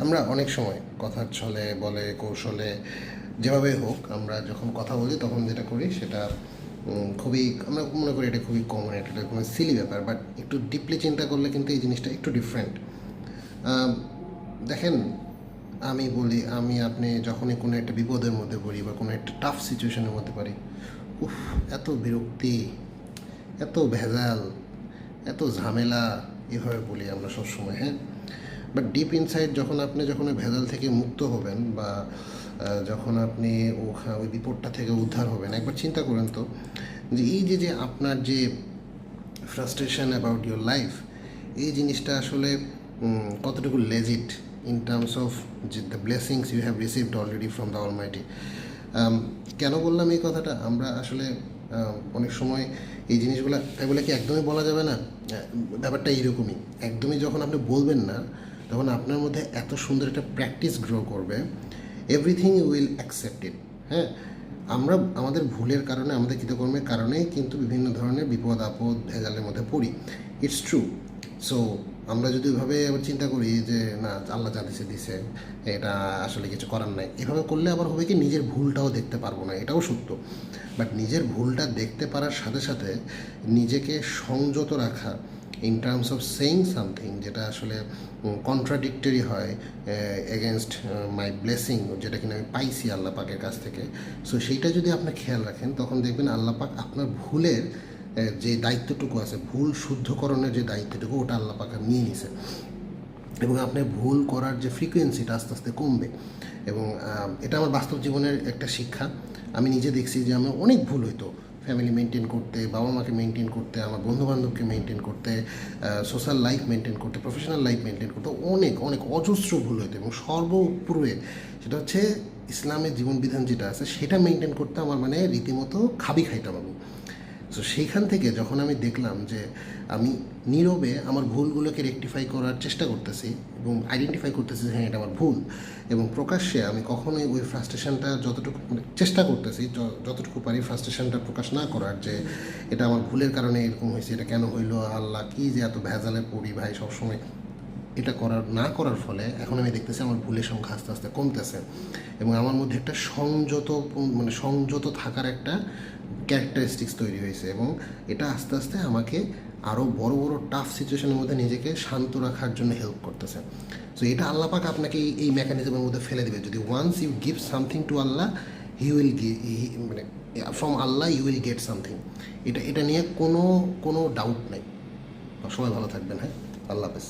আমরা অনেক সময় কথার ছলে বলে কৌশলে যেভাবে হোক আমরা যখন কথা বলি তখন যেটা করি সেটা খুবই আমরা মনে করি এটা খুবই কমন, এটা কোনো সিলি ব্যাপার, বাট একটু ডিপলি চিন্তা করলে কিন্তু এই জিনিসটা একটু ডিফারেন্ট। দেখেন, আমি বলি আপনি যখনই কোনো একটা বিপদের মধ্যে পড়ি বা কোনো একটা টাফ সিচুয়েশনের মধ্যে পারি, উফ, এত বিরক্তি, এত ভেজাল, এত ঝামেলা, এভাবে বলি আমরা সবসময়, হ্যাঁ। বাট ডিপ ইনসাইড যখন ওই ভেজাল থেকে মুক্ত হবেন বা যখন আপনি ওই বিপদটা থেকে উদ্ধার হবেন, একবার চিন্তা করেন তো যে এই যে আপনার যে ফ্রাস্ট্রেশন অ্যাবাউট ইউর লাইফ, এই জিনিসটা আসলে কতটুকু লেজিট ইন টার্মস অফ যে the blessings you have received already from the Almighty. কেন বললাম এই কথাটা? আমরা আসলে অনেক সময় এই জিনিসগুলো তাই বলে কি একদমই বলা যাবে না? ব্যাপারটা এইরকমই, একদমই যখন আপনি বলবেন না তখন আপনার মধ্যে এত সুন্দর একটা প্র্যাকটিস গ্রো করবে, এভরিথিং উইল অ্যাকসেপ্ট ইট। হ্যাঁ, আমরা আমাদের ভুলের কারণে, আমাদের কৃতকর্মের কারণে কিন্তু বিভিন্ন ধরনের বিপদ আপদ ভেজালের মধ্যে পড়ি, ইটস ট্রু। সো আমরা যদি ওইভাবে আবার চিন্তা করি যে না, আল্লাহ যা দিছে দিছে, এটা আসলে কিছু করার নাই, এভাবে করলে আবার হবে কি নিজের ভুলটাও দেখতে পারবো না, এটাও সত্য। বাট নিজের ভুলটা দেখতে পারার সাথে সাথে নিজেকে সংযত রাখা in terms of saying something যেটা আসলে কন্ট্রাডিক্টরি হয় এগেনস্ট মাই ব্লেসিং, যেটা কিনা আমি পাইছি আল্লাহ পাকের কাছ থেকে। সো সেইটা যদি আপনি খেয়াল রাখেন তখন দেখবেন আল্লাহ পাক আপনার ভুলের যে দায়িত্বটুকু আছে, ভুল শুদ্ধকরণের যে দায়িত্বটুকু, ওটা আল্লাহ পাক নিয়ে নিছে, এবং আপনার ভুল করার যে ফ্রিকোয়েন্সিটা আস্তে আস্তে কমবে। এবং এটা আমার বাস্তব জীবনের একটা শিক্ষা। আমি নিজে দেখছি যে আমার অনেক ভুল হইতো ফ্যামিলি মেনটেন করতে, বাবা মাকে মেনটেন করতে, আমার বন্ধুবান্ধবকে মেনটেন করতে, সোশ্যাল লাইফ মেনটেন করতে, প্রফেশনাল লাইফ মেনটেন করতে, অনেক অনেক অজস্র ভুল হইতো। এবং সর্বোপরি সেটা হচ্ছে ইসলামের জীবনবিধান যেটা আছে সেটা মেনটেন করতে আমার মানে রীতিমতো খাবি খাইতাম আমি। সো সেইখান থেকে যখন আমি দেখলাম যে আমি নীরবে আমার ভুলগুলোকে রেকটিফাই করার চেষ্টা করতেছি এবং আইডেন্টিফাই করতেছি যে হ্যাঁ এটা আমার ভুল, এবং প্রকাশ্যে আমি কখনোই ওই ফ্রাস্ট্রেশনটা যতটুকু চেষ্টা করতেছি যতটুকু পারি ফ্রাস্ট্রেশনটা প্রকাশ না করার, যে এটা আমার ভুলের কারণে এরকম হয়েছে, এটা কেন হইলো, আল্লাহ কী যে এত ভেজালে পড়ি ভাই সবসময়, এটা না করার ফলে এখন আমি দেখতেছি আমার ভুলের সংখ্যা আস্তে আস্তে কমতেছে, এবং আমার মধ্যে একটা সংযত থাকার একটা ক্যারেক্টারিস্টিক্স তৈরি হয়েছে, এবং এটা আস্তে আস্তে আমাকে আরও বড় বড় টাফ সিচুয়েশনের মধ্যে নিজেকে শান্ত রাখার জন্য হেল্প করতেছে। সো এটা আল্লাহ পাক আপনাকে এই মেকানিজমের মধ্যে ফেলে দেবে, যদি once you give something to Allah, he will মানে from Allah you will get something. এটা নিয়ে কোনো ডাউট নেই। সবাই ভালো থাকবেন, হ্যাঁ, আল্লাহ হাফেজ।